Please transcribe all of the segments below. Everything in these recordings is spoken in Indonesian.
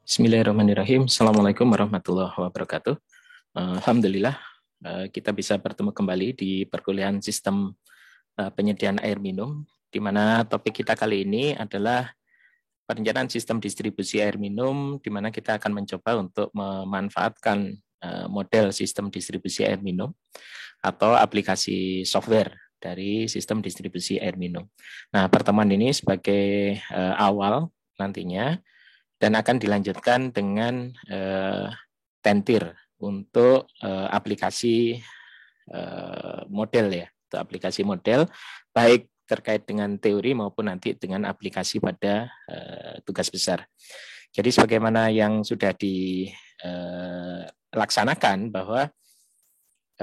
Bismillahirrahmanirrahim. Assalamualaikum warahmatullahi wabarakatuh. Alhamdulillah, kita bisa bertemu kembali di perkuliahan sistem penyediaan air minum, di mana topik kita kali ini adalah perencanaan sistem distribusi air minum, di mana kita akan mencoba untuk memanfaatkan model sistem distribusi air minum atau aplikasi software dari sistem distribusi air minum. Nah, pertemuan ini sebagai awal nantinya dan akan dilanjutkan dengan tentir untuk aplikasi model ya, untuk aplikasi model baik terkait dengan teori maupun nanti dengan aplikasi pada tugas besar. Jadi sebagaimana yang sudah dilaksanakan bahwa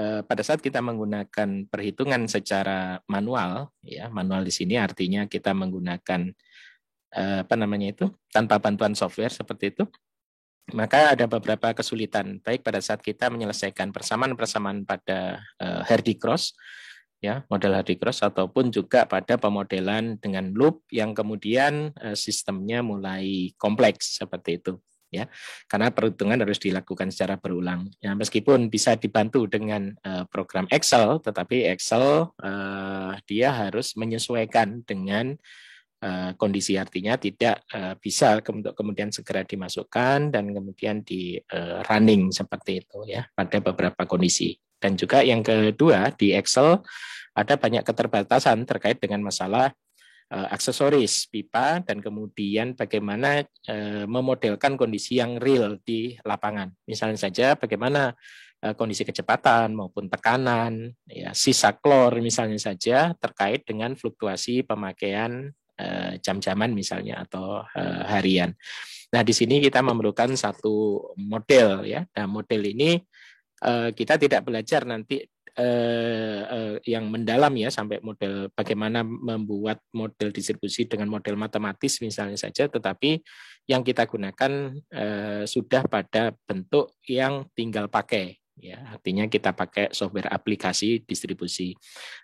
pada saat kita menggunakan perhitungan secara manual, ya manual di sini artinya kita menggunakan tanpa bantuan software seperti itu, maka ada beberapa kesulitan baik pada saat kita menyelesaikan persamaan-persamaan pada Hardy-Cross ya, model Hardy-Cross, ataupun juga pada pemodelan dengan loop yang kemudian sistemnya mulai kompleks seperti itu ya, karena perhitungan harus dilakukan secara berulang ya, meskipun bisa dibantu dengan program Excel, tetapi Excel dia harus menyesuaikan dengan kondisi, artinya tidak bisa untuk kemudian segera dimasukkan dan kemudian di running seperti itu ya pada beberapa kondisi. Dan juga yang kedua, di Excel ada banyak keterbatasan terkait dengan masalah aksesoris pipa dan kemudian bagaimana memodelkan kondisi yang real di lapangan. Misalnya saja bagaimana kondisi kecepatan maupun tekanan, ya, sisa klor misalnya saja terkait dengan fluktuasi pemakaian jam-jaman misalnya atau harian. Nah, di sini kita memerlukan satu model ya. Nah, model ini kita tidak belajar nanti yang mendalam ya sampai model bagaimana membuat model distribusi dengan model matematis misalnya saja, tetapi yang kita gunakan sudah pada bentuk yang tinggal pakai ya, artinya kita pakai software aplikasi distribusi.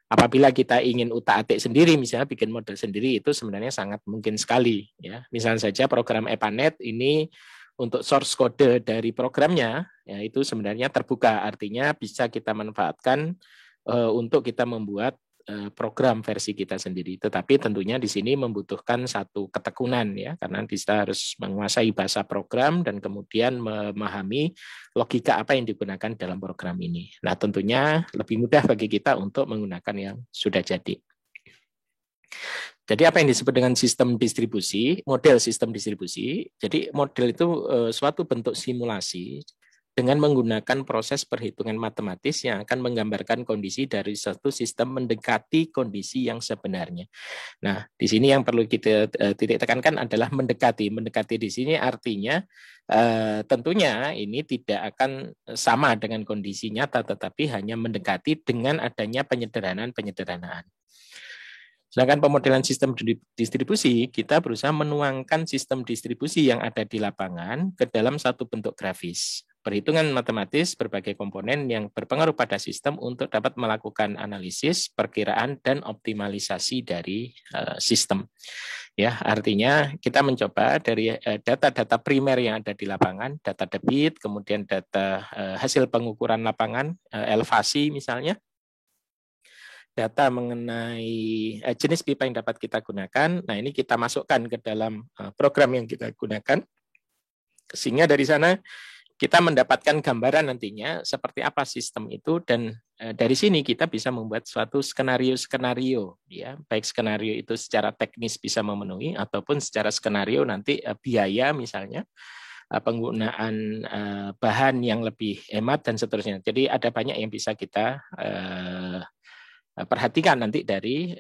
Apabila kita ingin utak-atik sendiri, misalnya bikin model sendiri, itu sebenarnya sangat mungkin sekali ya. Misalnya saja program EPANET ini untuk source code dari programnya ya, itu sebenarnya terbuka, artinya bisa kita manfaatkan untuk kita membuat program versi kita sendiri. Tetapi tentunya di sini membutuhkan satu ketekunan ya, karena kita harus menguasai bahasa program dan kemudian memahami logika apa yang digunakan dalam program ini. Nah, tentunya lebih mudah bagi kita untuk menggunakan yang sudah jadi. Jadi apa yang disebut dengan sistem distribusi, model sistem distribusi. Jadi model itu suatu bentuk simulasi dengan menggunakan proses perhitungan matematis yang akan menggambarkan kondisi dari satu sistem mendekati kondisi yang sebenarnya. Nah, di sini yang perlu kita titik tekankan adalah mendekati. Mendekati di sini artinya tentunya ini tidak akan sama dengan kondisi nyata, tetapi hanya mendekati dengan adanya penyederhanaan-penyederhanaan. Sedangkan pemodelan sistem distribusi, kita berusaha menuangkan sistem distribusi yang ada di lapangan ke dalam satu bentuk grafis. Perhitungan matematis berbagai komponen yang berpengaruh pada sistem untuk dapat melakukan analisis, perkiraan, dan optimalisasi dari sistem. Ya, artinya kita mencoba dari data-data primer yang ada di lapangan, data debit, kemudian data hasil pengukuran lapangan, elevasi misalnya, data mengenai jenis pipa yang dapat kita gunakan. Nah, ini kita masukkan ke dalam program yang kita gunakan, sehingga dari sana kita mendapatkan gambaran nantinya seperti apa sistem itu, dan dari sini kita bisa membuat suatu skenario-skenario ya, baik skenario itu secara teknis bisa memenuhi ataupun secara skenario nanti biaya misalnya, penggunaan bahan yang lebih hemat dan seterusnya. Jadi ada banyak yang bisa kita perhatikan nanti dari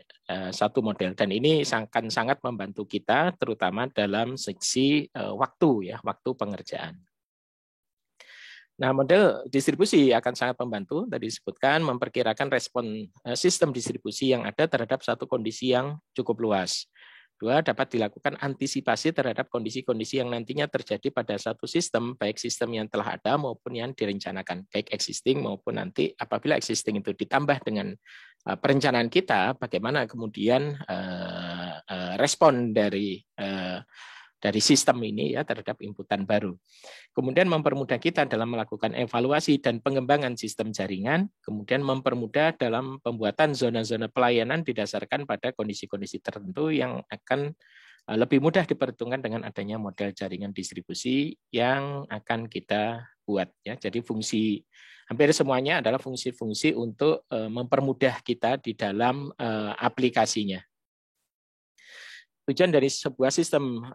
satu model, dan ini akan sangat membantu kita terutama dalam seksi waktu ya, waktu pengerjaan. Nah, model distribusi akan sangat membantu, tadi disebutkan, memperkirakan respon sistem distribusi yang ada terhadap satu kondisi yang cukup luas. Dua, dapat dilakukan antisipasi terhadap kondisi-kondisi yang nantinya terjadi pada satu sistem, baik sistem yang telah ada maupun yang direncanakan, baik existing maupun nanti apabila existing itu ditambah dengan perencanaan kita, bagaimana kemudian respon dari dari sistem ini ya terhadap inputan baru. Kemudian mempermudah kita dalam melakukan evaluasi dan pengembangan sistem jaringan, kemudian mempermudah dalam pembuatan zona-zona pelayanan didasarkan pada kondisi-kondisi tertentu yang akan lebih mudah diperhitungkan dengan adanya model jaringan distribusi yang akan kita buat ya. Jadi fungsi hampir semuanya adalah fungsi-fungsi untuk mempermudah kita di dalam aplikasinya. Tujuan dari sebuah sistem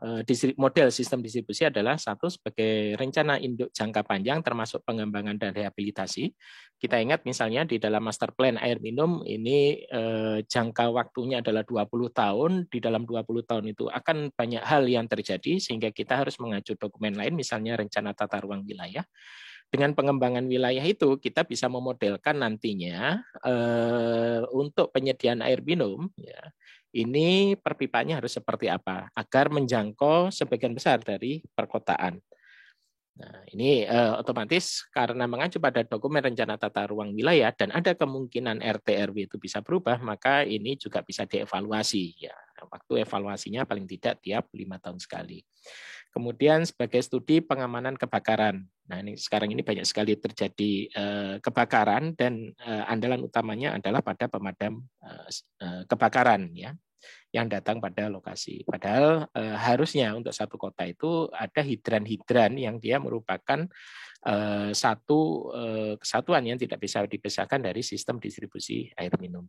model sistem distribusi adalah satu sebagai rencana induk jangka panjang termasuk pengembangan dan rehabilitasi. Kita ingat misalnya di dalam master plan air minum ini jangka waktunya adalah 20 tahun. Di dalam 20 tahun itu akan banyak hal yang terjadi sehingga kita harus mengacu dokumen lain misalnya rencana tata ruang wilayah. Dengan pengembangan wilayah itu kita bisa memodelkan nantinya untuk penyediaan air minum ya. Ini perpipanya harus seperti apa agar menjangkau sebagian besar dari perkotaan. Nah, ini otomatis karena mengacu pada dokumen rencana tata ruang wilayah dan ada kemungkinan RT RW itu bisa berubah, maka ini juga bisa dievaluasi ya. Waktu evaluasinya paling tidak tiap 5 tahun sekali. Kemudian sebagai studi pengamanan kebakaran. Nah, ini sekarang ini banyak sekali terjadi kebakaran dan andalan utamanya adalah pada pemadam kebakaran ya yang datang pada lokasi. Padahal harusnya untuk satu kota itu ada hidran-hidran yang dia merupakan satu kesatuan yang tidak bisa dipisahkan dari sistem distribusi air minum.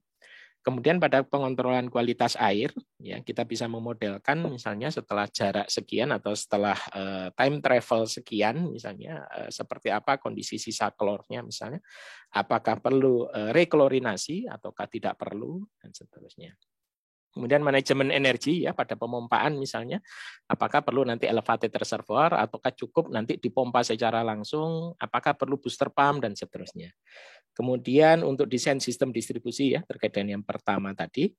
Kemudian pada pengontrolan kualitas air, ya kita bisa memodelkan misalnya setelah jarak sekian atau setelah time travel sekian, misalnya seperti apa kondisi sisa klornya misalnya, apakah perlu reklorinasi ataukah tidak perlu dan seterusnya. Kemudian manajemen energi ya pada pemompaan misalnya, apakah perlu nanti elevated reservoir ataukah cukup nanti dipompa secara langsung, apakah perlu booster pump dan seterusnya. Kemudian untuk desain sistem distribusi ya terkait dengan yang pertama tadi.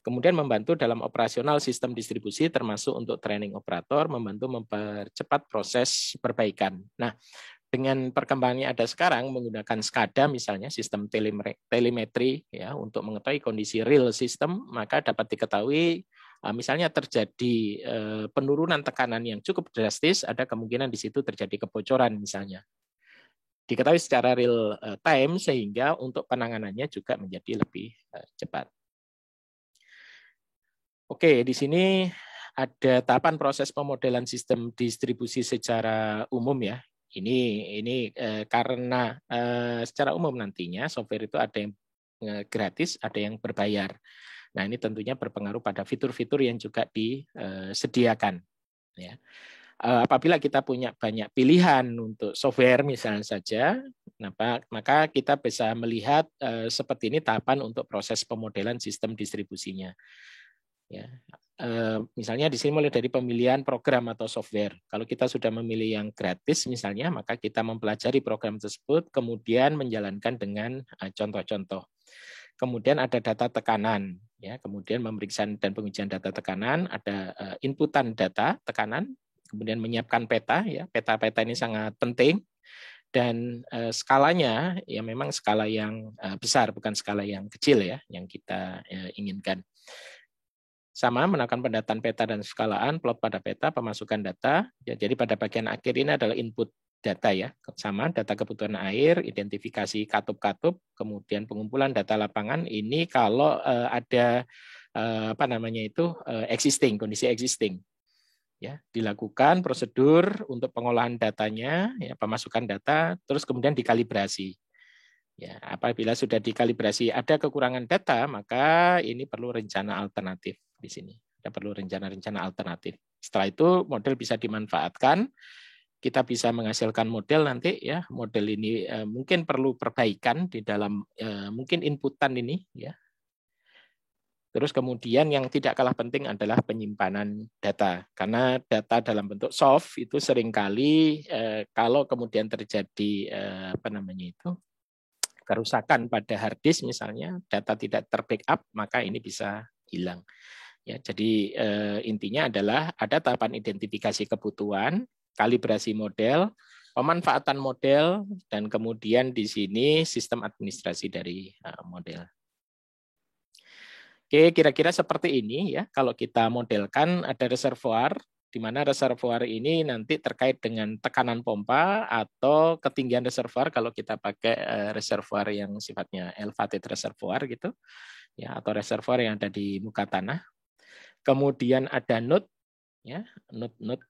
Kemudian membantu dalam operasional sistem distribusi termasuk untuk training operator, membantu mempercepat proses perbaikan. Nah, dengan perkembangan yang ada sekarang menggunakan SCADA misalnya sistem telemetri ya untuk mengetahui kondisi real sistem, maka dapat diketahui misalnya terjadi penurunan tekanan yang cukup drastis, ada kemungkinan di situ terjadi kebocoran misalnya. Diketahui secara real time sehingga untuk penanganannya juga menjadi lebih cepat. Oke, di sini ada tahapan proses pemodelan sistem distribusi secara umum ya. Ini karena secara umum nantinya software itu ada yang gratis, ada yang berbayar. Nah, ini tentunya berpengaruh pada fitur-fitur yang juga disediakan. Ya. Apabila kita punya banyak pilihan untuk software misalnya saja, maka kita bisa melihat seperti ini tahapan untuk proses pemodelan sistem distribusinya. Ya. Misalnya di sini mulai dari pemilihan program atau software. Kalau kita sudah memilih yang gratis misalnya, maka kita mempelajari program tersebut, kemudian menjalankan dengan contoh-contoh. Kemudian ada data tekanan, ya. Kemudian memeriksa dan pengujian data tekanan, ada inputan data tekanan, kemudian menyiapkan peta, ya. Peta-peta ini sangat penting. Dan skalanya ya memang skala yang besar, bukan skala yang kecil ya, yang kita inginkan. Sama melakukan pendataan peta dan skalaan, plot pada peta, pemasukan data. Ya, jadi pada bagian akhir ini adalah input data ya, sama data kebutuhan air, identifikasi katup-katup, kemudian pengumpulan data lapangan. Ini kalau ada existing, kondisi existing. Ya, dilakukan prosedur untuk pengolahan datanya, ya, pemasukan data, terus kemudian dikalibrasi. Ya, apabila sudah dikalibrasi ada kekurangan data, maka ini perlu rencana alternatif di sini. Ada perlu rencana-rencana alternatif. Setelah itu model bisa dimanfaatkan, kita bisa menghasilkan model nanti ya. Model ini mungkin perlu perbaikan di dalam mungkin inputan ini ya. Terus kemudian yang tidak kalah penting adalah penyimpanan data. Karena data dalam bentuk soft itu seringkali kalau kemudian terjadi kerusakan pada hard disk misalnya, data tidak terbackup, maka ini bisa hilang. Ya, jadi intinya adalah ada tahapan identifikasi kebutuhan, kalibrasi model, pemanfaatan model, dan kemudian di sini sistem administrasi dari model. Oke, kira-kira seperti ini ya. Kalau kita modelkan ada reservoir, di mana reservoir ini nanti terkait dengan tekanan pompa atau ketinggian reservoir kalau kita pakai reservoir yang sifatnya elevated reservoir gitu, ya, atau reservoir yang ada di muka tanah. Kemudian ada node, ya, node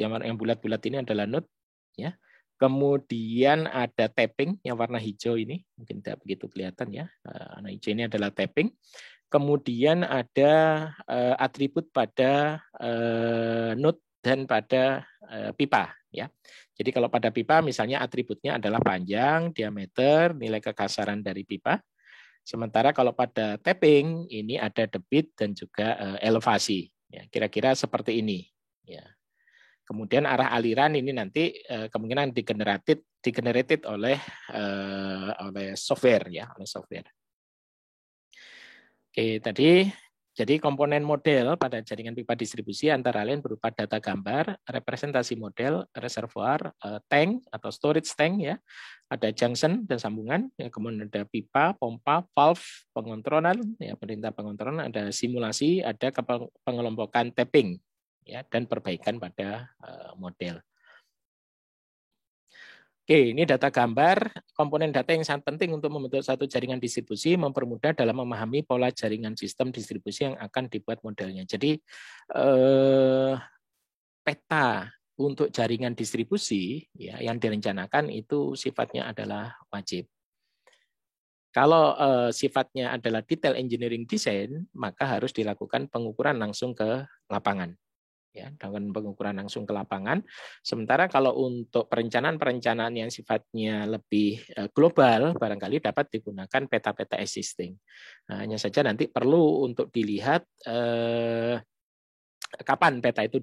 yang bulat-bulat ini adalah node, ya. Kemudian ada tapping yang warna hijau ini, mungkin tidak begitu kelihatan ya. Warna hijau ini adalah tapping. Kemudian ada atribut pada node dan pada pipa, ya. Jadi kalau pada pipa misalnya atributnya adalah panjang, diameter, nilai kekasaran dari pipa. Sementara kalau pada tapping ini ada debit dan juga elevasi. Ya, kira-kira seperti ini. Ya. Kemudian arah aliran ini nanti kemungkinan digenerated oleh software, ya, oleh software. Oke, tadi jadi komponen model pada jaringan pipa distribusi antara lain berupa data gambar, representasi model, reservoir, tank atau storage tank, ya, ada junction dan sambungan, ya, kemudian ada pipa, pompa, valve, pengontrolan, ya, perintah pengontrolan, ada simulasi, ada pengelompokan tapping, ya, dan perbaikan pada model. Oke, ini data gambar, komponen data yang sangat penting untuk membentuk satu jaringan distribusi, mempermudah dalam memahami pola jaringan sistem distribusi yang akan dibuat modelnya. Jadi, peta untuk jaringan distribusi, ya, yang direncanakan itu sifatnya adalah wajib. Kalau sifatnya adalah detail engineering design, maka harus dilakukan pengukuran langsung ke lapangan. Ya, dengan pengukuran langsung ke lapangan. Sementara kalau untuk perencanaan yang sifatnya lebih global, barangkali dapat digunakan peta-peta existing. Nah, hanya saja nanti perlu untuk dilihat kapan peta itu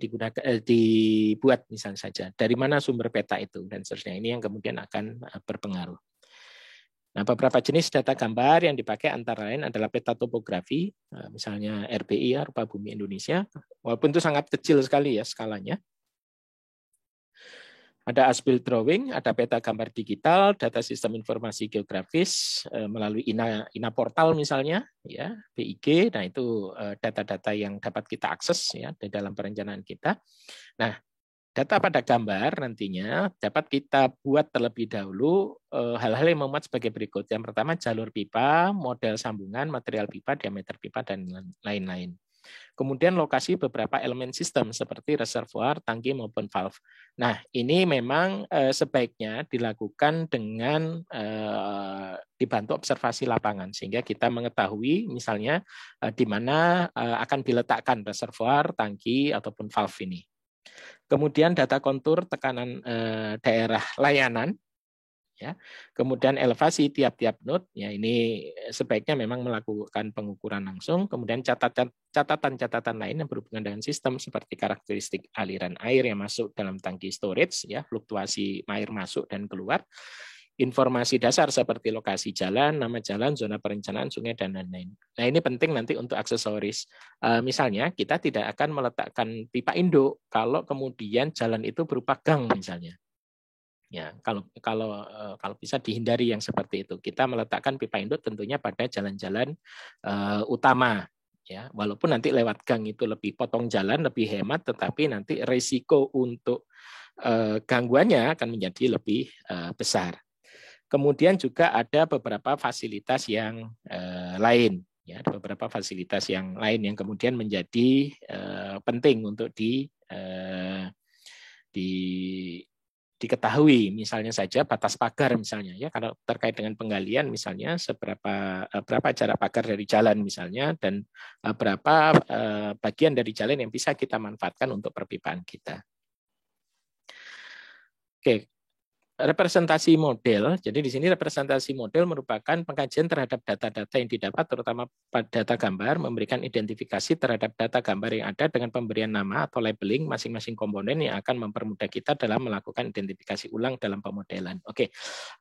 dibuat misalnya saja, dari mana sumber peta itu dan seterusnya. Ini yang kemudian akan berpengaruh. Nah, beberapa jenis data gambar yang dipakai antara lain adalah peta topografi, misalnya RBI, ya, Rupa Bumi Indonesia, walaupun itu sangat kecil sekali ya skalanya. Ada as-built drawing, ada peta gambar digital, data sistem informasi geografis melalui INA portal misalnya, ya, BIG. Nah, itu data-data yang dapat kita akses ya di dalam perencanaan kita. Nah, data pada gambar nantinya dapat kita buat terlebih dahulu hal-hal yang memuat sebagai berikut. Yang pertama, jalur pipa, model sambungan, material pipa, diameter pipa, dan lain-lain. Kemudian lokasi beberapa elemen sistem seperti reservoir, tangki, maupun valve. Nah, ini memang sebaiknya dilakukan dengan dibantu observasi lapangan, sehingga kita mengetahui misalnya di mana akan diletakkan reservoir, tangki, ataupun valve ini. Kemudian data kontur tekanan daerah layanan, ya. Kemudian elevasi tiap-tiap node, ya, ini sebaiknya memang melakukan pengukuran langsung. Kemudian catatan-catatan lain yang berhubungan dengan sistem seperti karakteristik aliran air yang masuk dalam tangki storage, ya, fluktuasi air masuk dan keluar. Informasi dasar seperti lokasi jalan, nama jalan, zona perencanaan, sungai, dan lain-lain. Nah, ini penting nanti untuk aksesoris. Misalnya, kita tidak akan meletakkan pipa induk kalau kemudian jalan itu berupa gang misalnya. Ya, kalau bisa dihindari yang seperti itu. Kita meletakkan pipa induk tentunya pada jalan-jalan utama. Ya, walaupun nanti lewat gang itu lebih potong jalan, lebih hemat, tetapi nanti risiko untuk gangguannya akan menjadi lebih besar. Kemudian juga ada beberapa fasilitas yang lain, ya, ada beberapa fasilitas yang lain yang kemudian menjadi penting untuk diketahui. Misalnya saja batas pagar misalnya, ya, kalau terkait dengan penggalian misalnya berapa jarak pagar dari jalan misalnya, dan berapa bagian dari jalan yang bisa kita manfaatkan untuk perpipaan kita. Oke. Representasi model, jadi di sini representasi model merupakan pengkajian terhadap data-data yang didapat, terutama pada data gambar, memberikan identifikasi terhadap data gambar yang ada dengan pemberian nama atau labeling masing-masing komponen yang akan mempermudah kita dalam melakukan identifikasi ulang dalam pemodelan. Oke,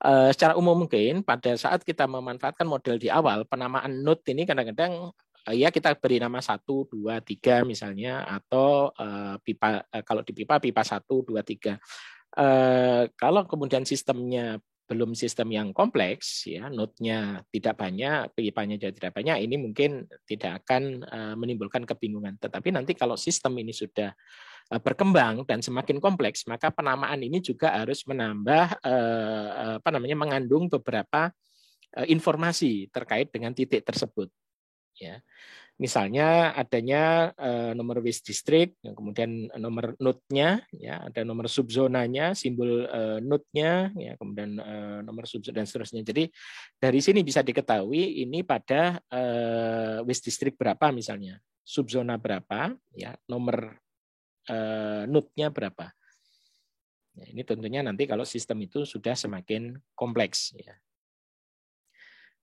secara umum mungkin pada saat kita memanfaatkan model di awal, penamaan node ini kadang-kadang ya kita beri nama 1, 2, 3 misalnya, atau pipa, kalau di pipa 1, 2, 3. Kalau kemudian sistemnya belum sistem yang kompleks, ya, node-nya tidak banyak, pipanya juga tidak banyak, ini mungkin tidak akan menimbulkan kebingungan. Tetapi nanti kalau sistem ini sudah berkembang dan semakin kompleks, maka penamaan ini juga harus menambah mengandung beberapa informasi terkait dengan titik tersebut. Ya. Misalnya adanya nomor WIS distrik, kemudian nomor node-nya, ya, ada nomor subzonanya, simbol node-nya, ya, kemudian nomor subzona dan seterusnya. Jadi dari sini bisa diketahui ini pada WIS distrik berapa misalnya, subzona berapa, ya, nomor node-nya berapa. Ya, ini tentunya nanti kalau sistem itu sudah semakin kompleks. Ya.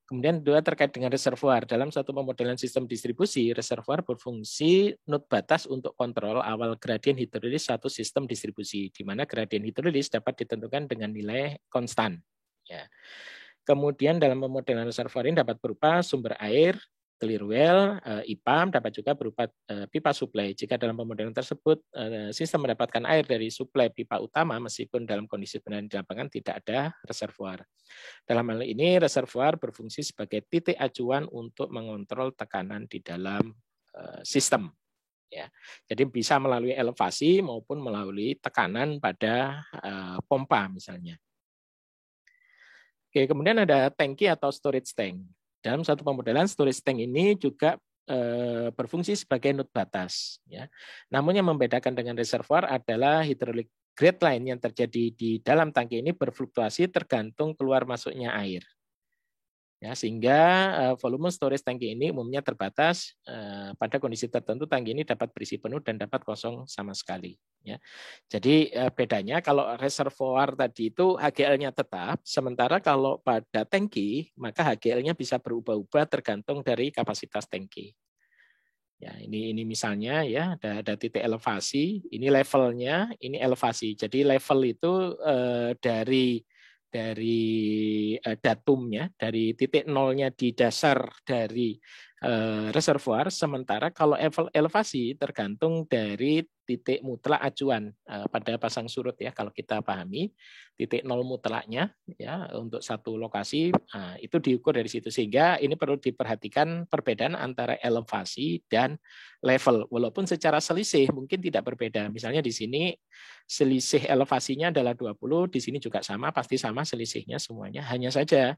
Kemudian dua terkait dengan reservoir. Dalam satu pemodelan sistem distribusi, reservoir berfungsi node batas untuk kontrol awal gradien hidrolisis satu sistem distribusi, di mana gradien hidrolisis dapat ditentukan dengan nilai konstan. Ya. Kemudian dalam pemodelan reservoir ini dapat berupa sumber air, clear well, IPAM, dapat juga berupa pipa suplai. Jika dalam pemodelan tersebut sistem mendapatkan air dari suplai pipa utama, meskipun dalam kondisi benar di lapangan tidak ada reservoir. Dalam hal ini, reservoir berfungsi sebagai titik acuan untuk mengontrol tekanan di dalam sistem. Ya, jadi bisa melalui elevasi maupun melalui tekanan pada pompa misalnya. Oke, kemudian ada tangki atau storage tank. Dalam satu pemodelan, storage tank ini juga berfungsi sebagai node batas. Ya. Namun yang membedakan dengan reservoir adalah hidrolik grade line yang terjadi di dalam tangki ini berfluktuasi tergantung keluar masuknya air. Ya, sehingga volume storage tangki ini umumnya terbatas. Pada kondisi tertentu tangki ini dapat berisi penuh dan dapat kosong sama sekali. Ya. Jadi bedanya kalau reservoir tadi itu HGL-nya tetap, sementara kalau pada tangki maka HGL-nya bisa berubah-ubah tergantung dari kapasitas tangki. Ya, ini misalnya ya ada titik elevasi, ini levelnya, ini elevasi. Jadi level itu dari datumnya, dari titik nolnya di dasar dari reservoir, sementara kalau elevasi tergantung dari titik mutlak acuan pada pasang surut ya, kalau kita pahami titik nol mutlaknya ya untuk satu lokasi itu diukur dari situ, sehingga ini perlu diperhatikan perbedaan antara elevasi dan level, walaupun secara selisih mungkin tidak berbeda. Misalnya di sini selisih elevasinya adalah 20, di sini juga sama, pasti sama selisihnya semuanya. Hanya saja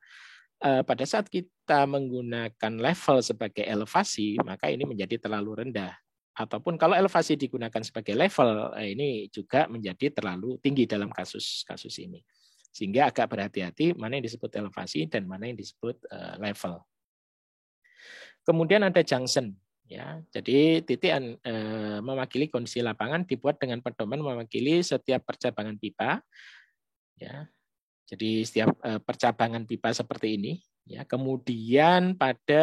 pada saat kita menggunakan level sebagai elevasi, maka ini menjadi terlalu rendah. Ataupun kalau elevasi digunakan sebagai level, ini juga menjadi terlalu tinggi dalam kasus ini. Sehingga agak berhati-hati mana yang disebut elevasi dan mana yang disebut level. Kemudian ada junction. Ya, jadi titik mewakili kondisi lapangan dibuat dengan pedoman mewakili setiap percabangan pipa. Ya, jadi setiap percabangan pipa seperti ini. Ya, kemudian pada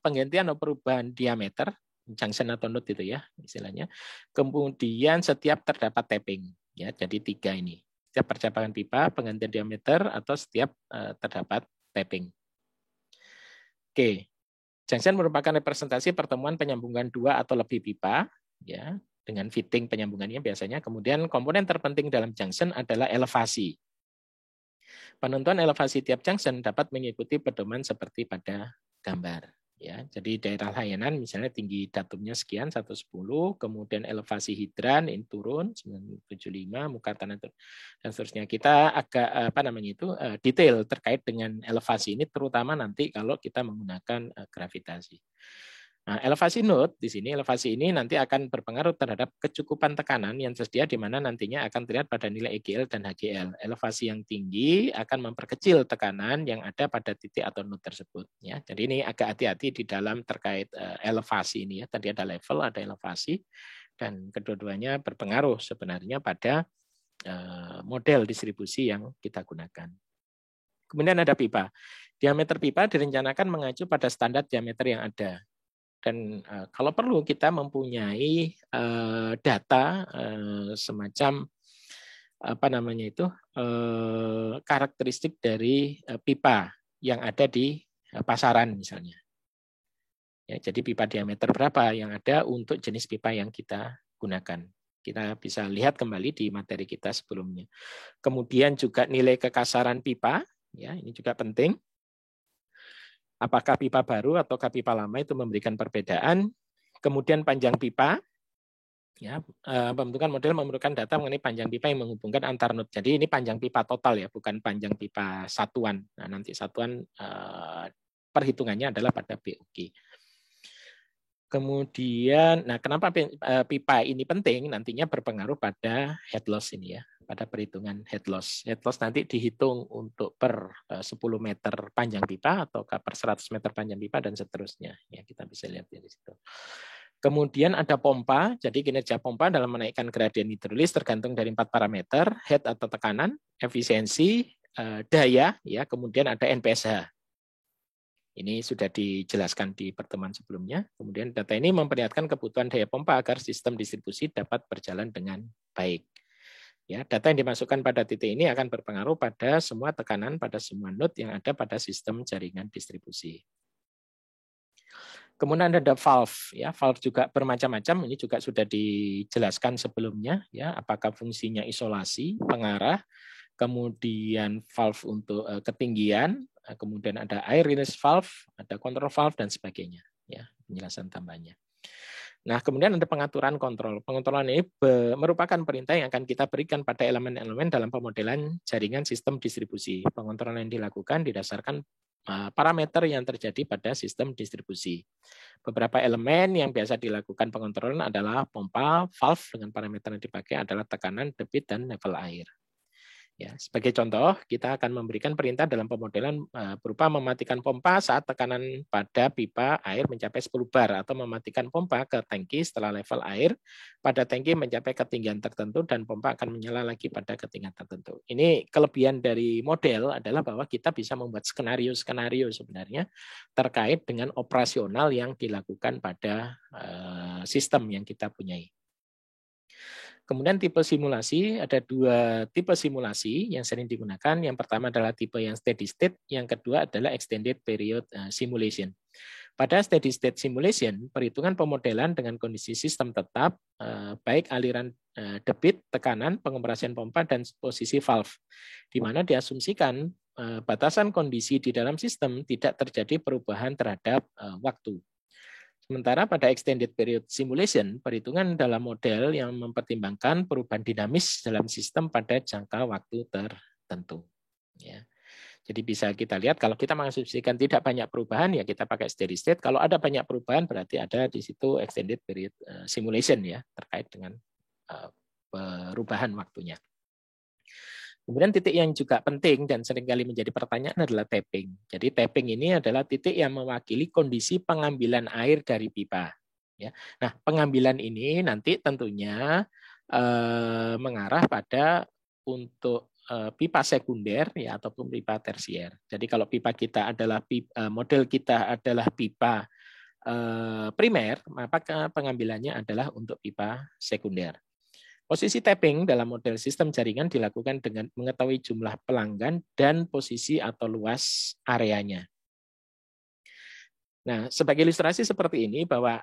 penggantian atau perubahan diameter, junction atau node itu ya istilahnya. Kemudian setiap terdapat tapping. Ya, jadi 3 ini. Setiap percabangan pipa, penggantian diameter, atau setiap terdapat tapping. Oke. Junction merupakan representasi pertemuan penyambungan 2 atau lebih pipa, ya, dengan fitting penyambungannya biasanya. Kemudian komponen terpenting dalam junction adalah elevasi. Penentuan elevasi tiap junction dapat mengikuti pedoman seperti pada gambar. Ya, jadi daerah layanan misalnya tinggi datumnya sekian 110, kemudian elevasi hidran ini turun 975, muka tanah dan seterusnya. Kita agak detail terkait dengan elevasi ini, terutama nanti kalau kita menggunakan gravitasi. Nah, elevasi node di sini, elevasi ini nanti akan berpengaruh terhadap kecukupan tekanan yang tersedia, di mana nantinya akan terlihat pada nilai EGL dan HGL. Elevasi yang tinggi akan memperkecil tekanan yang ada pada titik atau node tersebut. Ya, jadi ini agak hati-hati di dalam terkait elevasi ini ya. Tadi ada level, ada elevasi, dan kedua-duanya berpengaruh sebenarnya pada model distribusi yang kita gunakan. Kemudian ada pipa. Diameter pipa direncanakan mengacu pada standar diameter yang ada. Dan kalau perlu kita mempunyai data semacam karakteristik dari pipa yang ada di pasaran misalnya. Ya, jadi pipa diameter berapa yang ada untuk jenis pipa yang kita gunakan. Kita bisa lihat kembali di materi kita sebelumnya. Kemudian juga nilai kekasaran pipa, ya ini juga penting. Apakah pipa baru atau pipa lama itu memberikan perbedaan. Kemudian panjang pipa, Ya, pembentukan model memerlukan data mengenai panjang pipa yang menghubungkan antar node. Jadi ini panjang pipa total ya, bukan panjang pipa satuan. Nah, nanti satuan perhitungannya adalah pada BOQ. Kemudian, nah kenapa pipa ini penting? Nantinya berpengaruh pada head loss ini ya, pada perhitungan head loss. Head loss nanti dihitung untuk per 10 meter panjang pipa atau per 100 meter panjang pipa dan seterusnya. Ya, kita bisa lihat di situ. Kemudian ada pompa, jadi kinerja pompa dalam menaikkan gradien hidrolis tergantung dari 4 parameter, head atau tekanan, efisiensi, daya, ya, kemudian ada NPSH. Ini sudah dijelaskan di pertemuan sebelumnya. Kemudian data ini memperlihatkan kebutuhan daya pompa agar sistem distribusi dapat berjalan dengan baik. Ya, data yang dimasukkan pada titik ini akan berpengaruh pada semua tekanan pada semua node yang ada pada sistem jaringan distribusi. Kemudian ada valve, ya valve juga bermacam-macam. Ini juga sudah dijelaskan sebelumnya, ya apakah fungsinya isolasi, pengarah, kemudian valve untuk ketinggian, kemudian ada air release valve, ada control valve dan sebagainya. Ya penjelasan tambahnya. Nah kemudian ada pengaturan kontrol. Pengontrolan ini merupakan perintah yang akan kita berikan pada elemen-elemen dalam pemodelan jaringan sistem distribusi. Pengontrolan yang dilakukan didasarkan parameter yang terjadi pada sistem distribusi. Beberapa elemen yang biasa dilakukan pengontrolan adalah pompa, valve dengan parameter yang dipakai adalah tekanan, debit, dan level air. Ya, sebagai contoh, kita akan memberikan perintah dalam pemodelan berupa mematikan pompa saat tekanan pada pipa air mencapai 10 bar atau mematikan pompa ke tangki setelah level air pada tangki mencapai ketinggian tertentu dan pompa akan menyala lagi pada ketinggian tertentu. Ini kelebihan dari model adalah bahwa kita bisa membuat skenario-skenario sebenarnya terkait dengan operasional yang dilakukan pada sistem yang kita punyai. Kemudian tipe simulasi, ada 2 tipe simulasi yang sering digunakan. Yang pertama adalah tipe yang steady state, yang kedua adalah extended period simulation. Pada steady state simulation, perhitungan pemodelan dengan kondisi sistem tetap, baik aliran debit, tekanan, pengompresian pompa, dan posisi valve, di mana diasumsikan batasan kondisi di dalam sistem tidak terjadi perubahan terhadap waktu. Sementara pada extended period simulation, perhitungan dalam model yang mempertimbangkan perubahan dinamis dalam sistem pada jangka waktu tertentu. Ya. Jadi bisa kita lihat kalau kita mengasumsikan tidak banyak perubahan ya kita pakai steady state. Kalau ada banyak perubahan berarti ada di situ extended period simulation ya terkait dengan perubahan waktunya. Kemudian titik yang juga penting dan seringkali menjadi pertanyaan adalah tapping. Jadi tapping ini adalah titik yang mewakili kondisi pengambilan air dari pipa. Ya. Nah, pengambilan ini nanti tentunya mengarah pada untuk pipa sekunder ya ataupun pipa tersier. Jadi kalau pipa kita adalah model kita adalah pipa primer, maka pengambilannya adalah untuk pipa sekunder. Posisi tapping dalam model sistem jaringan dilakukan dengan mengetahui jumlah pelanggan dan posisi atau luas areanya. Nah, sebagai ilustrasi seperti ini bahwa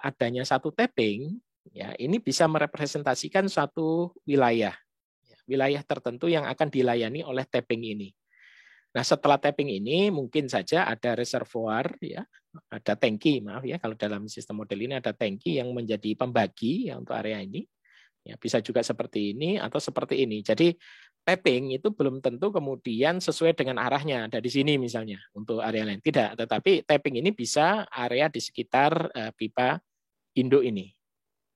adanya satu tapping, ya ini bisa merepresentasikan suatu wilayah, wilayah tertentu yang akan dilayani oleh tapping ini. Nah, setelah tapping ini mungkin saja ada reservoir, ya, ada tangki, maaf ya, kalau dalam sistem model ini ada tangki yang menjadi pembagi ya untuk area ini. Ya, bisa juga seperti ini atau seperti ini. Jadi tapping itu belum tentu kemudian sesuai dengan arahnya. Ada di sini misalnya untuk area lain. Tidak, tetapi tapping ini bisa area di sekitar pipa induk ini.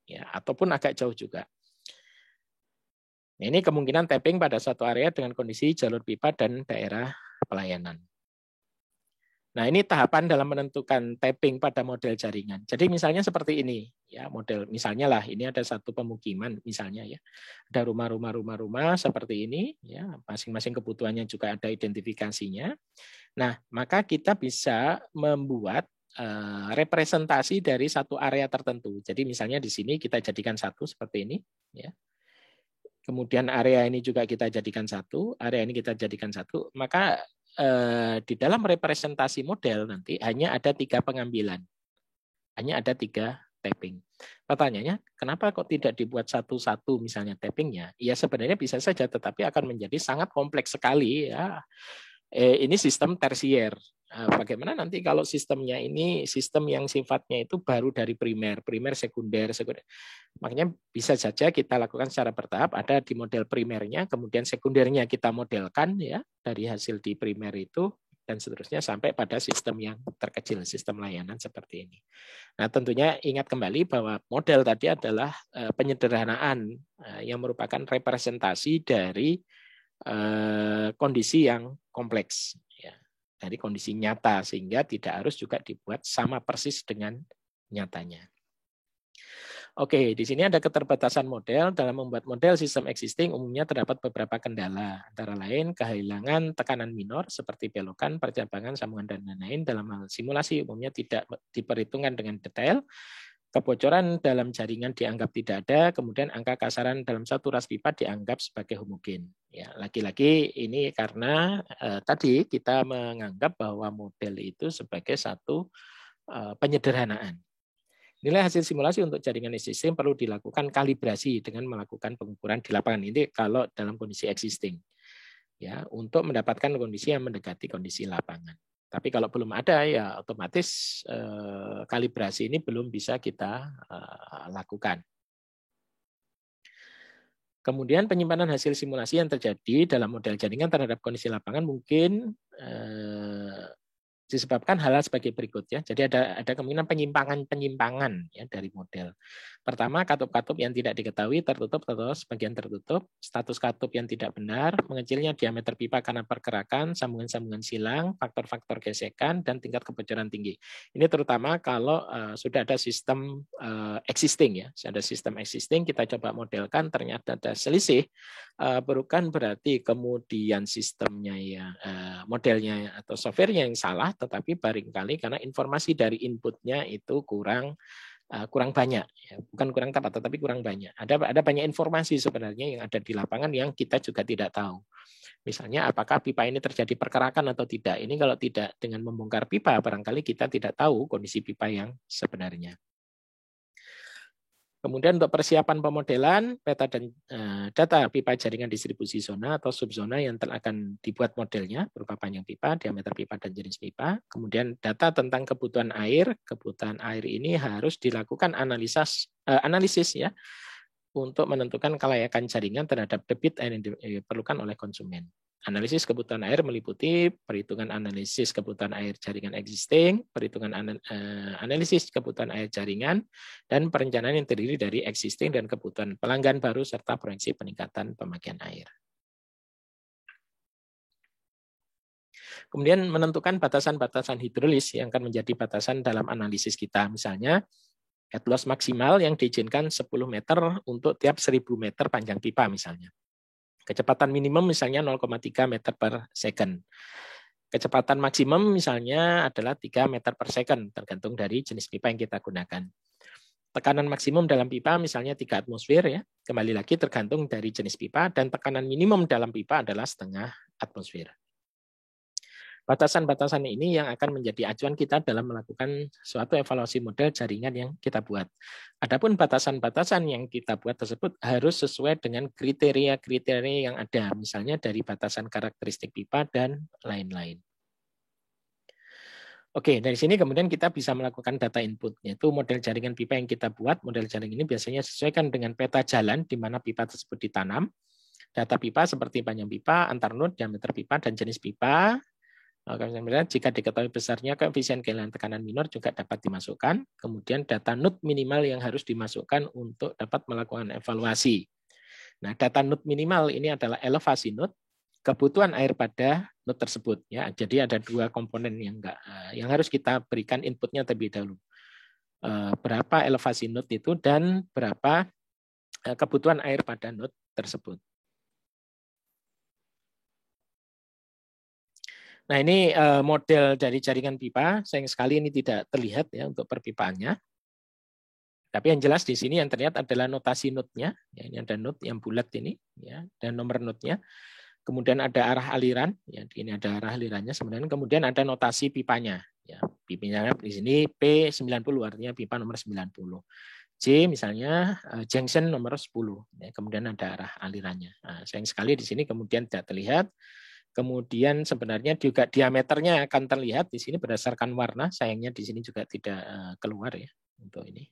Ya, ataupun agak jauh juga. Nah, ini kemungkinan tapping pada satu area dengan kondisi jalur pipa dan daerah pelayanan. Nah, ini tahapan dalam menentukan tapping pada model jaringan. Jadi misalnya seperti ini, ya model misalnya lah ini ada satu pemukiman misalnya ya. Ada rumah seperti ini ya, masing-masing kebutuhannya juga ada identifikasinya. Nah, maka kita bisa membuat representasi dari satu area tertentu. Jadi misalnya di sini kita jadikan satu seperti ini ya. Kemudian area ini juga kita jadikan satu, area ini kita jadikan satu, maka di dalam representasi model nanti hanya ada 3 pengambilan. Hanya ada 3 tapping. Pertanyaannya, kenapa kok tidak dibuat satu-satu misalnya tappingnya? Ya sebenarnya bisa saja, tetapi akan menjadi sangat kompleks sekali ya. Ini sistem tersier. bagaimana nanti kalau sistemnya ini sistem yang sifatnya itu baru dari primer, sekunder. Makanya bisa saja kita lakukan secara bertahap, ada di model primernya, kemudian sekundernya kita modelkan ya dari hasil di primer itu, dan seterusnya sampai pada sistem yang terkecil, sistem layanan seperti ini. Nah, tentunya ingat kembali bahwa model tadi adalah penyederhanaan yang merupakan representasi dari kondisi yang kompleks. Dari kondisi nyata, sehingga tidak harus juga dibuat sama persis dengan nyatanya. Oke, di sini ada keterbatasan model. Dalam membuat model sistem existing umumnya terdapat beberapa kendala, antara lain kehilangan tekanan minor seperti belokan, percabangan, sambungan, dan lain-lain. Dalam hal simulasi umumnya tidak diperhitungkan dengan detail. Kebocoran dalam jaringan dianggap tidak ada, kemudian angka kasaran dalam satu ras pipa dianggap sebagai homogen. Ya, lagi-lagi ini karena tadi kita menganggap bahwa model itu sebagai satu penyederhanaan. Nilai hasil simulasi untuk jaringan existing perlu dilakukan kalibrasi dengan melakukan pengukuran di lapangan. Ini kalau dalam kondisi existing, ya, untuk mendapatkan kondisi yang mendekati kondisi lapangan. Tapi kalau belum ada, ya otomatis kalibrasi ini belum bisa kita lakukan. Kemudian penyimpanan hasil simulasi yang terjadi dalam model jaringan terhadap kondisi lapangan mungkin disebabkan hal-hal sebagai berikut ya. Jadi ada kemungkinan penyimpangan ya dari model. Pertama, katup-katup yang tidak diketahui tertutup atau sebagian tertutup, status katup yang tidak benar, mengecilnya diameter pipa karena pergerakan, sambungan-sambungan silang, faktor-faktor gesekan, dan tingkat kebocoran tinggi. Ini terutama kalau sudah ada sistem existing ya. Sudah ada sistem existing, kita coba modelkan, ternyata ada selisih, bukan berarti kemudian sistemnya ya modelnya atau softwarenya yang salah, tetapi barangkali karena informasi dari inputnya itu kurang banyak, ya. Bukan kurang tepat, tetapi kurang banyak. Ada banyak informasi sebenarnya yang ada di lapangan yang kita juga tidak tahu. Misalnya apakah pipa ini terjadi pergerakan atau tidak. Ini kalau tidak dengan membongkar pipa, barangkali kita tidak tahu kondisi pipa yang sebenarnya. Kemudian untuk persiapan pemodelan, peta dan data pipa jaringan distribusi zona atau subzona yang akan dibuat modelnya berupa panjang pipa, diameter pipa, dan jenis pipa. Kemudian data tentang kebutuhan air. Kebutuhan air ini harus dilakukan analisis ya untuk menentukan kelayakan jaringan terhadap debit air yang diperlukan oleh konsumen. Analisis kebutuhan air meliputi perhitungan analisis kebutuhan air jaringan existing, perhitungan analisis kebutuhan air jaringan, dan perencanaan yang terdiri dari existing dan kebutuhan pelanggan baru, serta proyeksi peningkatan pemakaian air. Kemudian menentukan batasan-batasan hidrolis yang akan menjadi batasan dalam analisis kita. Misalnya, head loss maksimal yang diizinkan 10 meter untuk tiap 1000 meter panjang pipa misalnya. Kecepatan minimum misalnya 0,3 meter per second. Kecepatan maksimum misalnya adalah 3 meter per second, tergantung dari jenis pipa yang kita gunakan. Tekanan maksimum dalam pipa misalnya 3 atmosfer ya. Kembali lagi tergantung dari jenis pipa, dan tekanan minimum dalam pipa adalah setengah atmosfer. Batasan-batasan ini yang akan menjadi acuan kita dalam melakukan suatu evaluasi model jaringan yang kita buat. Adapun batasan-batasan yang kita buat tersebut harus sesuai dengan kriteria-kriteria yang ada, misalnya dari batasan karakteristik pipa dan lain-lain. Oke, dari sini kemudian kita bisa melakukan data input, yaitu model jaringan pipa yang kita buat. Model jaringan ini biasanya sesuaikan dengan peta jalan di mana pipa tersebut ditanam. Data pipa seperti panjang pipa, antar node, diameter pipa, dan jenis pipa. Jika diketahui besarnya, koefisien kehilangan tekanan minor juga dapat dimasukkan. Kemudian data node minimal yang harus dimasukkan untuk dapat melakukan evaluasi. Nah, data node minimal ini adalah elevasi node, kebutuhan air pada node tersebut. Ya, jadi ada dua komponen yang harus kita berikan inputnya terlebih dahulu. Berapa elevasi node itu dan berapa kebutuhan air pada node tersebut. Nah, ini model dari jaringan pipa. Sayang sekali ini tidak terlihat ya untuk perpipaannya. Tapi yang jelas di sini yang terlihat adalah notasi node-nya. Ya, ini ada node yang bulat ini, ya, dan nomor node-nya. Kemudian ada arah aliran. Ya, ini ada arah alirannya sebenarnya. Kemudian ada notasi pipanya. Ya, pipanya di sini P90 artinya pipa nomor 90. J misalnya junction nomor 10. Ya, kemudian ada arah alirannya. Nah, sayang sekali di sini kemudian tidak terlihat. Kemudian sebenarnya juga diameternya akan terlihat di sini berdasarkan warna. Sayangnya di sini juga tidak keluar ya untuk ini.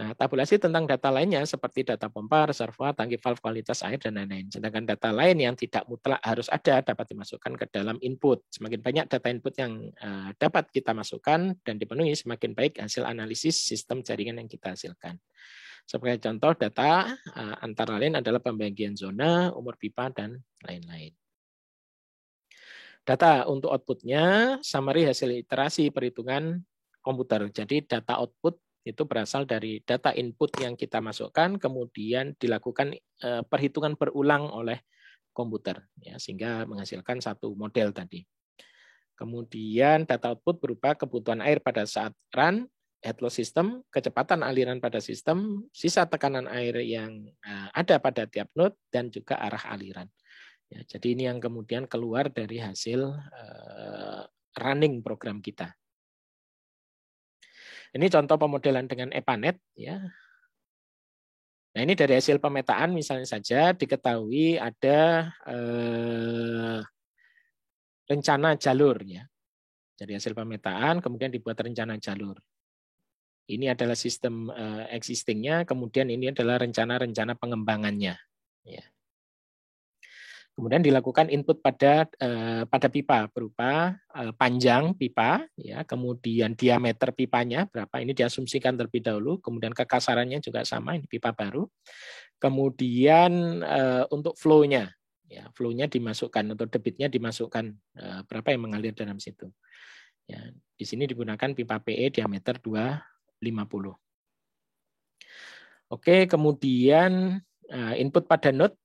Nah, tabulasi tentang data lainnya seperti data pompa, reservoir, tangki valve, kualitas air, dan lain-lain. Sedangkan data lain yang tidak mutlak harus ada dapat dimasukkan ke dalam input. Semakin banyak data input yang dapat kita masukkan dan dipenuhi, semakin baik hasil analisis sistem jaringan yang kita hasilkan. Sebagai contoh data antara lain adalah pembagian zona, umur pipa, dan lain-lain. Data untuk outputnya, summary hasil iterasi perhitungan komputer. Jadi data output itu berasal dari data input yang kita masukkan, kemudian dilakukan perhitungan berulang oleh komputer, ya, sehingga menghasilkan satu model tadi. Kemudian data output berupa kebutuhan air pada saat run, head loss system, kecepatan aliran pada sistem, sisa tekanan air yang ada pada tiap node, dan juga arah aliran. Ya, jadi ini yang kemudian keluar dari hasil running program kita. Ini contoh pemodelan dengan EPANET. Ya. Nah, ini dari hasil pemetaan misalnya saja diketahui ada rencana jalur. Ya. Dari hasil pemetaan kemudian dibuat rencana jalur. Ini adalah sistem existing-nya, kemudian ini adalah rencana-rencana pengembangannya. Ya. Kemudian dilakukan input pada pipa berupa panjang pipa, ya, kemudian diameter pipanya berapa, ini diasumsikan terlebih dahulu, kemudian kekasarannya juga sama, ini pipa baru. Kemudian untuk flow-nya, ya, flow-nya dimasukkan atau debitnya dimasukkan berapa yang mengalir dalam situ. Ya, di sini digunakan pipa PE diameter 250. Oke, kemudian input pada node.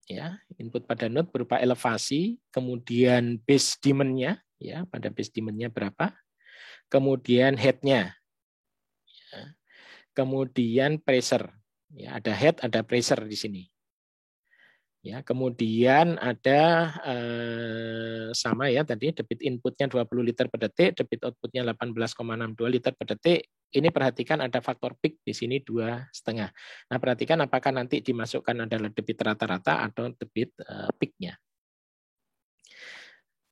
Ya, input pada node berupa elevasi, kemudian base demand-nya, ya, pada base demand-nya berapa, kemudian head-nya, ya, kemudian pressure, ya, ada head, ada pressure di sini, ya, kemudian ada sama ya tadi debit inputnya 20 liter per detik, debit outputnya 18,62 liter per detik. Ini perhatikan ada faktor peak di sini 2,5. Nah, perhatikan apakah nanti dimasukkan adalah debit rata-rata atau debit peak-nya.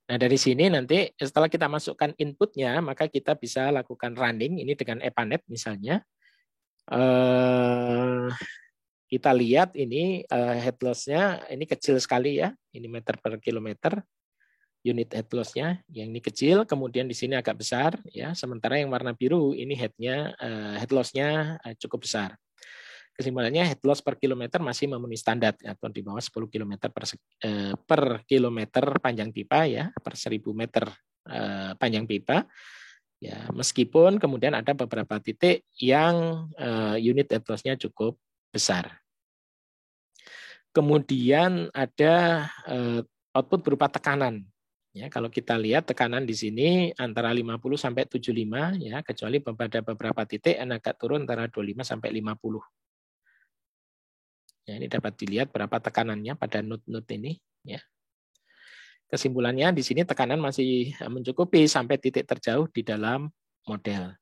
Nah, dari sini nanti setelah kita masukkan inputnya, maka kita bisa lakukan running ini dengan EPANET misalnya. Kita lihat ini head loss-nya ini kecil sekali ya, ini meter per kilometer. Unit head loss-nya yang ini kecil, kemudian di sini agak besar, ya. Sementara yang warna biru ini head loss-nya cukup besar. Kesimpulannya head loss per kilometer masih memenuhi standar atau di bawah 10 km per kilometer panjang pipa, ya, per 1000 meter panjang pipa. Ya, meskipun kemudian ada beberapa titik yang unit head loss-nya cukup besar. Kemudian ada output berupa tekanan. Ya, kalau kita lihat tekanan di sini antara 50 sampai 75, ya, kecuali pada beberapa titik agak turun antara 25 sampai 50. Ya, ini dapat dilihat berapa tekanannya pada node-node ini, ya. Kesimpulannya di sini tekanan masih mencukupi sampai titik terjauh di dalam model.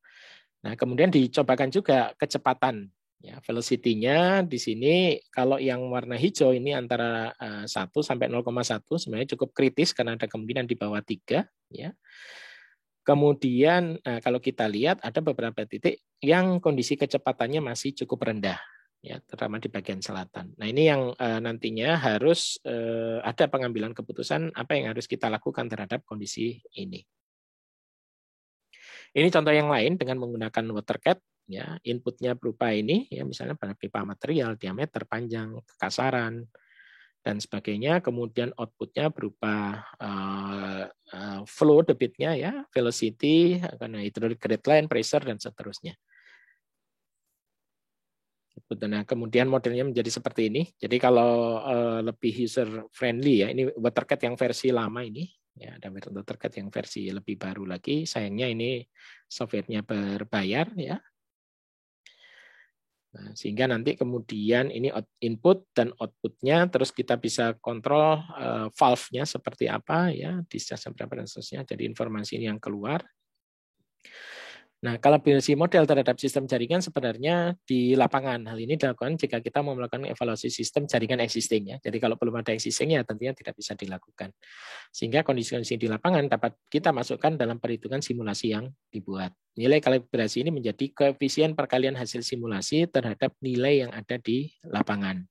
Nah, kemudian dicobakan juga kecepatan. Ya, velocity-nya di sini kalau yang warna hijau ini antara 1 sampai 0,1 sebenarnya cukup kritis karena ada kemungkinan di bawah 3, ya. Kemudian kalau kita lihat ada beberapa titik yang kondisi kecepatannya masih cukup rendah, ya, terutama di bagian selatan. Nah, ini yang nantinya harus ada pengambilan keputusan apa yang harus kita lakukan terhadap kondisi ini. Ini contoh yang lain dengan menggunakan WaterCat, ya, inputnya berupa ini, ya, misalnya pada pipa material, diameter, panjang, kekasaran, dan sebagainya. Kemudian outputnya berupa flow debitnya, ya, velocity, karena hydraulic grade line, pressure, dan seterusnya. Nah, kemudian modelnya menjadi seperti ini. Jadi kalau lebih user friendly, ya, ini WaterCat yang versi lama ini. Ya, ada WaterCat yang versi lebih baru lagi. Sayangnya ini software-nya berbayar, ya. Nah, sehingga nanti kemudian ini input dan output-nya, terus kita bisa kontrol valve-nya seperti apa, ya, discharge berapa dan seterusnya. Jadi informasi ini yang keluar. Nah, kalibrasi model terhadap sistem jaringan sebenarnya di lapangan. Hal ini dilakukan jika kita mau melakukan evaluasi sistem jaringan existing ya. Jadi kalau belum ada existing ya tentunya tidak bisa dilakukan. Sehingga kondisi-kondisi di lapangan dapat kita masukkan dalam perhitungan simulasi yang dibuat. Nilai kalibrasi ini menjadi koefisien perkalian hasil simulasi terhadap nilai yang ada di lapangan.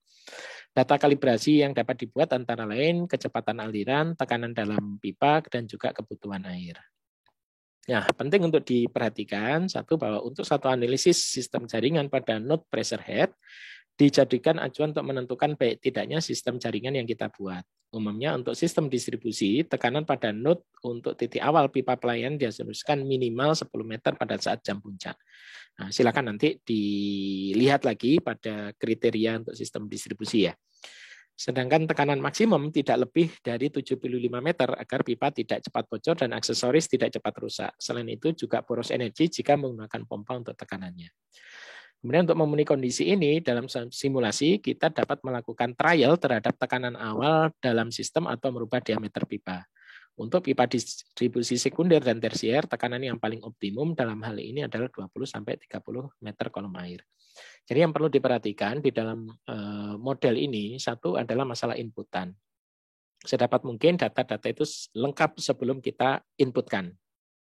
Data kalibrasi yang dapat dibuat antara lain kecepatan aliran, tekanan dalam pipa, dan juga kebutuhan air. Nah, penting untuk diperhatikan, satu, bahwa untuk satu analisis sistem jaringan pada node pressure head, dijadikan acuan untuk menentukan baik tidaknya sistem jaringan yang kita buat. Umumnya untuk sistem distribusi, tekanan pada node untuk titik awal pipa pelayan diasumsikan minimal 10 meter pada saat jam puncak. Nah, silakan nanti dilihat lagi pada kriteria untuk sistem distribusi ya. Sedangkan tekanan maksimum tidak lebih dari 75 meter agar pipa tidak cepat bocor dan aksesoris tidak cepat rusak. Selain itu juga boros energi jika menggunakan pompa untuk tekanannya. Kemudian untuk memenuhi kondisi ini, dalam simulasi kita dapat melakukan trial terhadap tekanan awal dalam sistem atau merubah diameter pipa. Untuk pipa distribusi sekunder dan tersier, tekanan yang paling optimum dalam hal ini adalah 20-30 meter kolom air. Jadi yang perlu diperhatikan di dalam model ini, satu adalah masalah inputan. Sedapat mungkin data-data itu lengkap sebelum kita inputkan.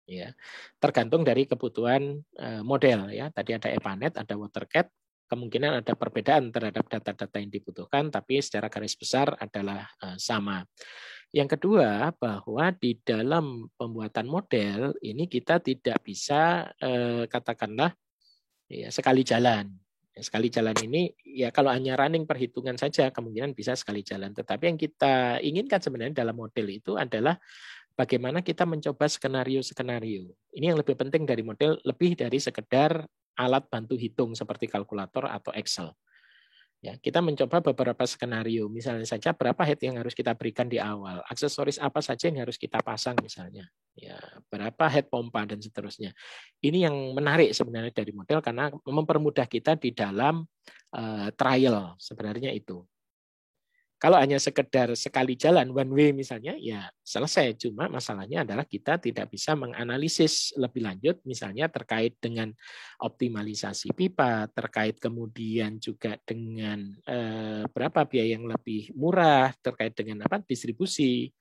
Ya, tergantung dari kebutuhan model. Ya, tadi ada EPANET, ada WaterCat, kemungkinan ada perbedaan terhadap data-data yang dibutuhkan, tapi secara garis besar adalah sama. Yang kedua, bahwa di dalam pembuatan model ini kita tidak bisa katakanlah ya, sekali jalan. Sekali jalan ini ya kalau hanya running perhitungan saja kemungkinan bisa sekali jalan. Tetapi yang kita inginkan sebenarnya dalam model itu adalah bagaimana kita mencoba skenario-skenario. Ini yang lebih penting dari model, lebih dari sekedar alat bantu hitung seperti kalkulator atau Excel. Ya, kita mencoba beberapa skenario, misalnya saja berapa head yang harus kita berikan di awal, aksesoris apa saja yang harus kita pasang misalnya, ya, berapa head pompa dan seterusnya. Ini yang menarik sebenarnya dari model karena mempermudah kita di dalam trial sebenarnya itu. Kalau hanya sekedar sekali jalan one way misalnya, ya selesai. Cuma masalahnya adalah kita tidak bisa menganalisis lebih lanjut, misalnya terkait dengan optimalisasi pipa, terkait kemudian juga dengan berapa biaya yang lebih murah, terkait dengan apa distribusi,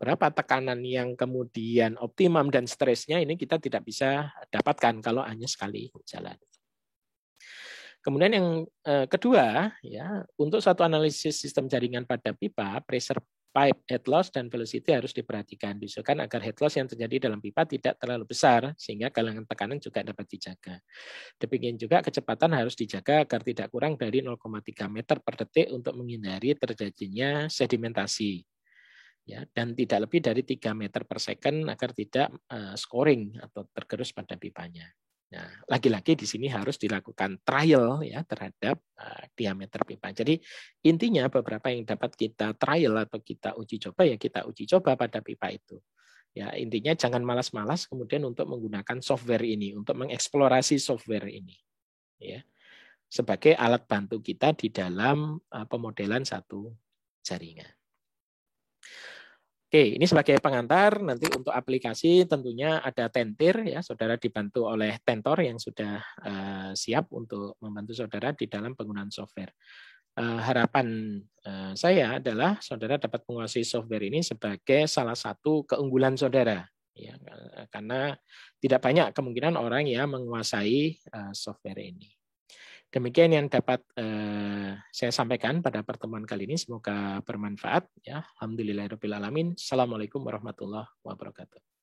berapa tekanan yang kemudian optimum dan stresnya ini kita tidak bisa dapatkan kalau hanya sekali jalan. Kemudian yang kedua, ya, untuk satu analisis sistem jaringan pada pipa, pressure pipe head loss dan velocity harus diperhatikan. Diusahakan agar head loss yang terjadi dalam pipa tidak terlalu besar, sehingga galangan tekanan juga dapat dijaga. Demikian juga kecepatan harus dijaga agar tidak kurang dari 0,3 meter per detik untuk menghindari terjadinya sedimentasi. Ya, dan tidak lebih dari 3 meter per second agar tidak scoring atau tergerus pada pipanya. Nah, lagi-lagi di sini harus dilakukan trial ya terhadap diameter pipa. Jadi intinya beberapa yang dapat kita trial atau kita uji coba ya kita uji coba pada pipa itu. Ya, intinya jangan malas-malas kemudian untuk menggunakan software ini untuk mengeksplorasi software ini. Ya. Sebagai alat bantu kita di dalam pemodelan satu jaringan. Oke, ini sebagai pengantar, nanti untuk aplikasi tentunya ada Tentir, ya, saudara dibantu oleh Tentor yang sudah siap untuk membantu saudara di dalam penggunaan software. Harapan saya adalah saudara dapat menguasai software ini sebagai salah satu keunggulan saudara, ya, karena tidak banyak kemungkinan orang yang menguasai software ini. Demikian yang dapat saya sampaikan pada pertemuan kali ini. Semoga bermanfaat. Ya, alhamdulillahirabbil alamin. Assalamualaikum warahmatullahi wabarakatuh.